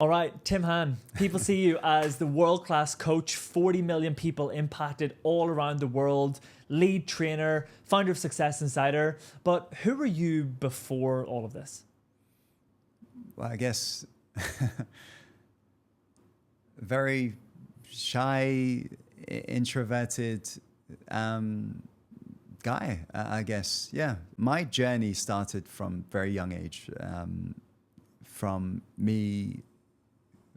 All right, Tim Han, people see you as the world-class coach, 40 million people impacted all around the world, lead trainer, founder of Success Insider. But who were you before all of this? Well, I guess very shy, introverted guy, I guess. Yeah. My journey started from very young age, from me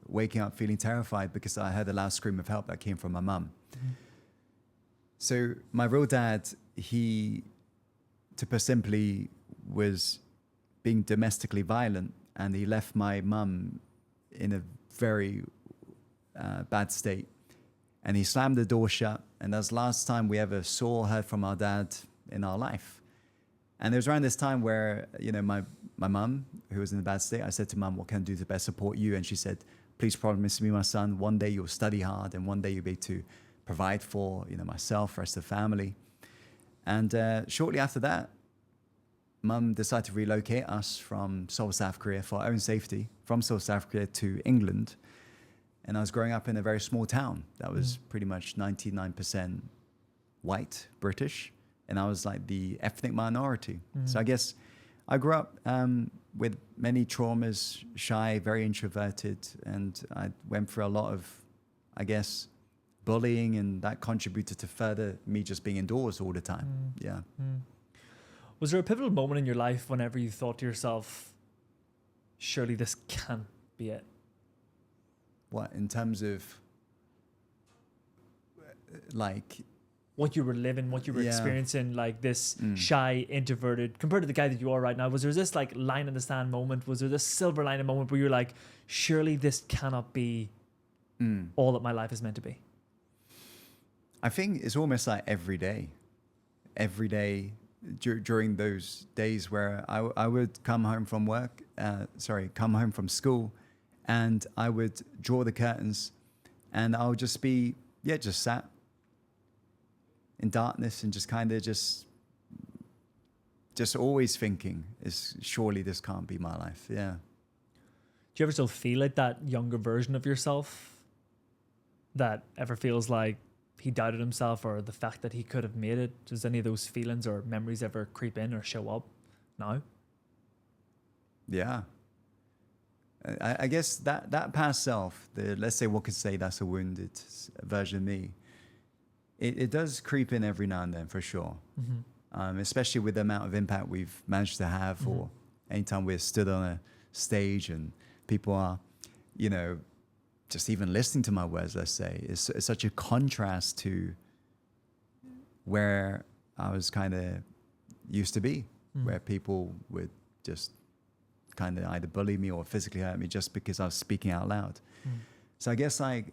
waking up feeling terrified because I heard a loud scream of help that came from my mum. Mm-hmm. So my real dad, to put simply, was being domestically violent, and he left my mum in a very bad state. And he slammed the door shut, and that's the last time we ever saw or heard from our dad in our life. And it was around this time where, my mum, who was in a bad state, I said to Mum, what can I do to best support you? And she said, please promise me, my son, one day you'll study hard and one day you'll be able to provide for, myself, the rest of the family. And shortly after that, Mum decided to relocate us from Seoul, South Korea, for our own safety, from Seoul, South Korea to England. And I was growing up in a very small town that was pretty much 99% white, British. And I was like the ethnic minority. So I guess I grew up with many traumas, shy, very introverted. And I went through a lot of, I guess, bullying, and that contributed to further me just being indoors all the time. Yeah. Was there a pivotal moment in your life whenever you thought to yourself, surely this can't be it? What, in terms of like what you were living, what you were experiencing, like this shy, introverted, compared to the guy that you are right now? Was there this like line in the sand moment? Was there this silver lining moment where you're like, surely this cannot be all that my life is meant to be? I think it's almost like every day during those days where I would come home from come home from school, and I would draw the curtains, and I would just be, just sat in darkness and just kind of just always thinking, surely this can't be my life. Yeah. Do you ever still feel like that younger version of yourself that ever feels like he doubted himself, or the fact that he could have made it? Does any of those feelings or memories ever creep in or show up now? Yeah. I guess that past self, let's say one could say that's a wounded version of me. It does creep in every now and then, for sure. Especially with the amount of impact we've managed to have, or anytime we're stood on a stage and people are, just even listening to my words, let's say, it's such a contrast to where I was kind of used to be, where people would just kind of either bully me or physically hurt me just because I was speaking out loud. So I guess I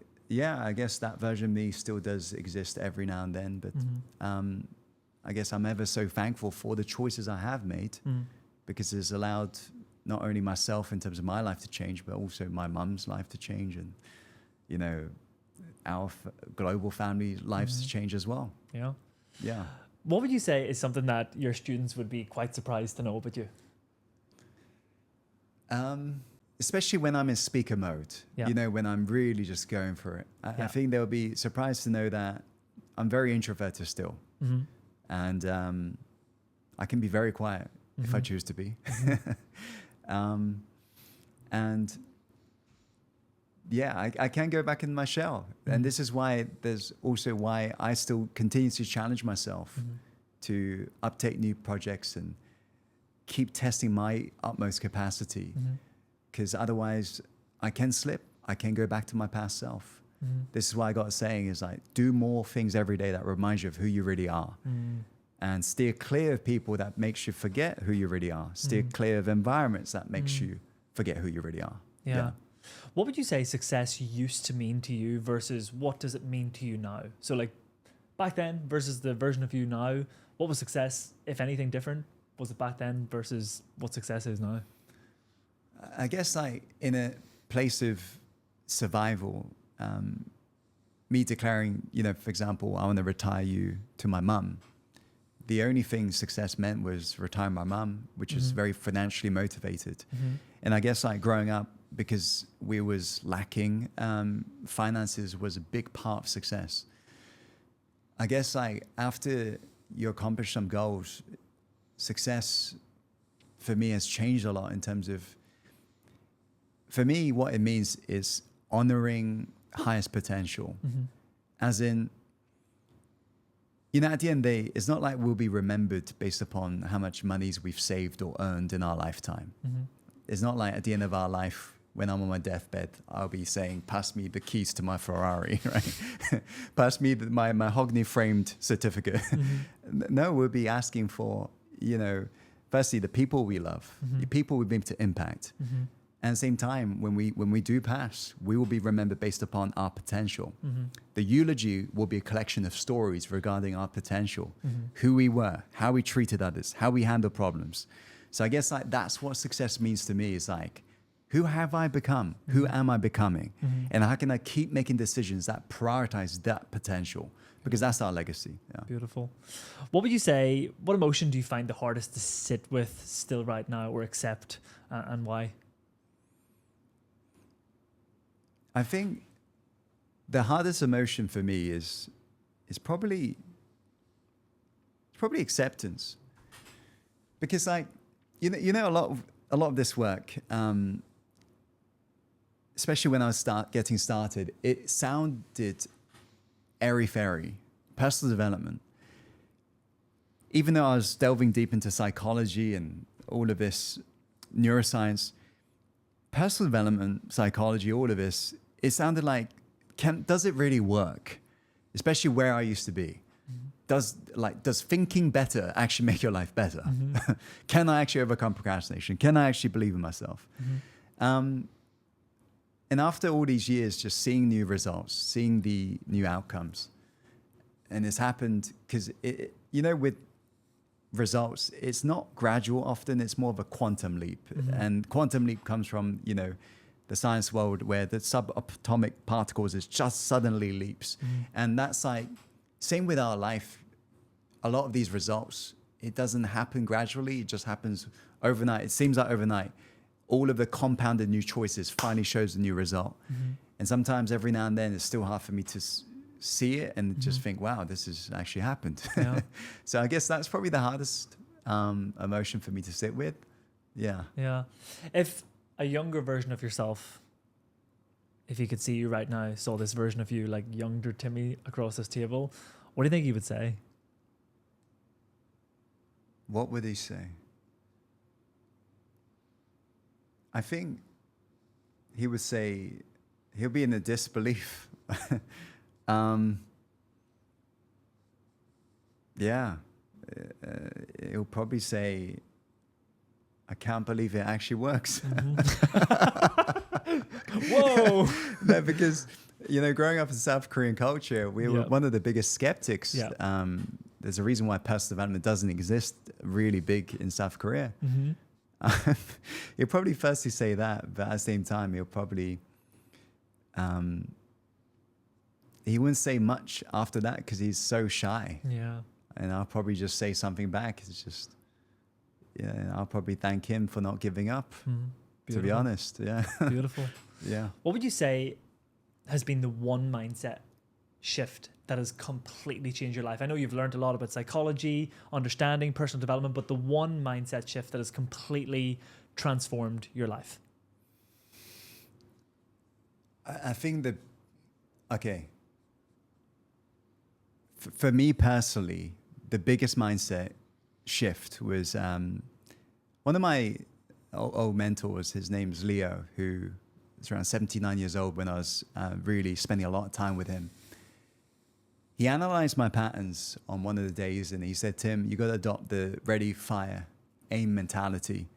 guess that version of me still does exist every now and then, but I guess I'm ever so thankful for the choices I have made, because it's allowed not only myself in terms of my life to change, but also my mum's life to change, and our global family lives to change as well. Yeah. What would you say is something that your students would be quite surprised to know about you? Especially when I'm in speaker mode, when I'm really just going for it. I think they'll be surprised to know that I'm very introverted still. And I can be very quiet if I choose to be. And I can go back in my shell. And this is why I still continue to challenge myself to uptake new projects and keep testing my utmost capacity. Because otherwise I can slip. I can go back to my past self. This is why I got a saying is like, do more things every day that remind you of who you really are. And steer clear of people that makes you forget who you really are. Steer clear of environments that makes you forget who you really are. Yeah. What would you say success used to mean to you versus what does it mean to you now? So like back then versus the version of you now, what was success, if anything different? Was it back then versus what success is now? I guess like in a place of survival, me declaring, for example, I want to retire you to my mum. The only thing success meant was retiring my mum, which is very financially motivated. And I guess like growing up because we was lacking. Finances was a big part of success. I guess like after you accomplish some goals, success for me has changed a lot in terms of, for me, what it means is honoring highest potential. As in, you know, at the end of the day, it's not like we'll be remembered based upon how much monies we've saved or earned in our lifetime. It's not like at the end of our life, when I'm on my deathbed, I'll be saying, pass me the keys to my Ferrari, right? Pass me my mahogany framed certificate. No, we'll be asking for, you know, firstly, the people we love, the people we've been able to impact. And at the same time, when we do pass, we will be remembered based upon our potential. The eulogy will be a collection of stories regarding our potential, who we were, how we treated others, how we handled problems. So I guess like that's what success means to me, is like, who have I become? Who am I becoming? And how can I keep making decisions that prioritize that potential? Because that's our legacy. Yeah. Beautiful. What would you say, what emotion do you find the hardest to sit with still right now or accept, and why? I think the hardest emotion for me is probably acceptance, because like you know a lot of this work, especially when I was getting started, it sounded airy-fairy, personal development. Even though I was delving deep into psychology and all of this neuroscience, personal development, psychology, all of this, it sounded like, does it really work? Especially where I used to be. Does thinking better actually make your life better? Can I actually overcome procrastination? Can I actually believe in myself? And after all these years, just seeing new results, seeing the new outcomes, and it's happened because, you know, with results, it's not gradual often, it's more of a quantum leap. And quantum leap comes from, you know, the science world where the subatomic particles is just suddenly leaps. And that's like, same with our life. A lot of these results, it doesn't happen gradually, it just happens overnight. It seems like overnight, all of the compounded new choices finally shows the new result. And sometimes every now and then it's still hard for me to see it and just think, wow, this has actually happened. Yeah. So I guess that's probably the hardest emotion for me to sit with. Yeah. Yeah. If a younger version of yourself, if you could see you right now, saw this version of you, like younger Timmy across this table, what do you think he would say? What would he say? I think he would say, he'll be in a disbelief. Yeah. He'll probably say, I can't believe it actually works. Whoa! No, because, you know, growing up in South Korean culture, we were one of the biggest skeptics. There's a reason why personal development doesn't exist really big in South Korea. He'll probably firstly say that, but at the same time, he'll probably, he wouldn't say much after that because he's so shy. Yeah. And I'll probably just say something back. It's just, yeah, I'll probably thank him for not giving up, to be honest. Yeah. Beautiful. Yeah. What would you say has been the one mindset shift that has completely changed your life? I know you've learned a lot about psychology, understanding, personal development, but the one mindset shift that has completely transformed your life? I think that, okay, for me personally, the biggest mindset shift was one of my old mentors. His name's Leo, who was around 79 years old when I was really spending a lot of time with him. He analyzed my patterns on one of the days and he said, Tim, you got to adopt the ready, fire, aim mentality.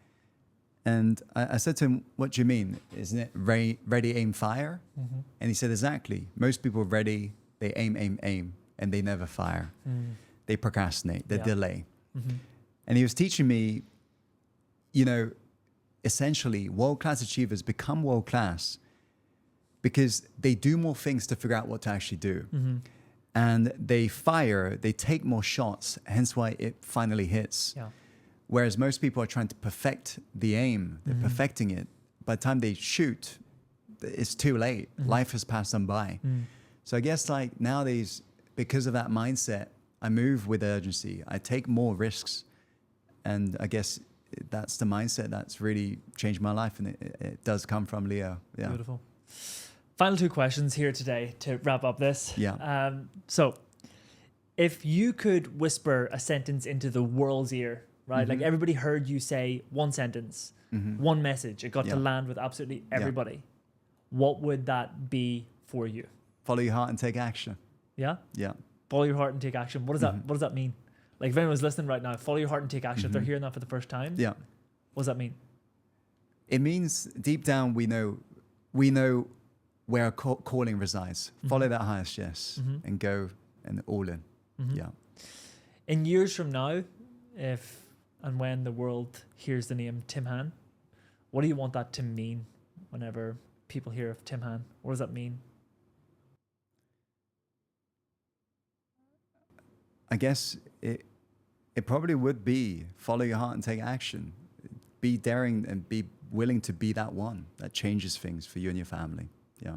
And I said to him, what do you mean? Isn't it ready, aim, fire? And he said, exactly. Most people are ready, they aim, and they never fire. They procrastinate, they delay. And he was teaching me, you know, essentially world-class achievers become world-class because they do more things to figure out what to actually do. And they take more shots, hence why it finally hits. Whereas most people are trying to perfect the aim, they're perfecting it, by the time they shoot, it's too late. Life has passed them by. So I guess like nowadays, because of that mindset, I move with urgency. I take more risks. And I guess that's the mindset that's really changed my life. And it does come from Leo. Yeah. Beautiful. Final two questions here today to wrap up this. Yeah. So if you could whisper a sentence into the world's ear, right? Like everybody heard you say one sentence, one message. It got to land with absolutely everybody. What would that be for you? Follow your heart and take action. Yeah? Yeah. Follow your heart and take action. What does that mean? Like if anyone's listening right now, follow your heart and take action. If they're hearing that for the first time, Yeah. what does that mean? It means deep down we know where our calling resides. Follow that highest yes and go and all in. Yeah. In years from now, if and when the world hears the name Tim Han, what do you want that to mean whenever people hear of Tim Han? What does that mean? I guess it probably would be follow your heart and take action. Be daring and be willing to be that one that changes things for you and your family. Yeah.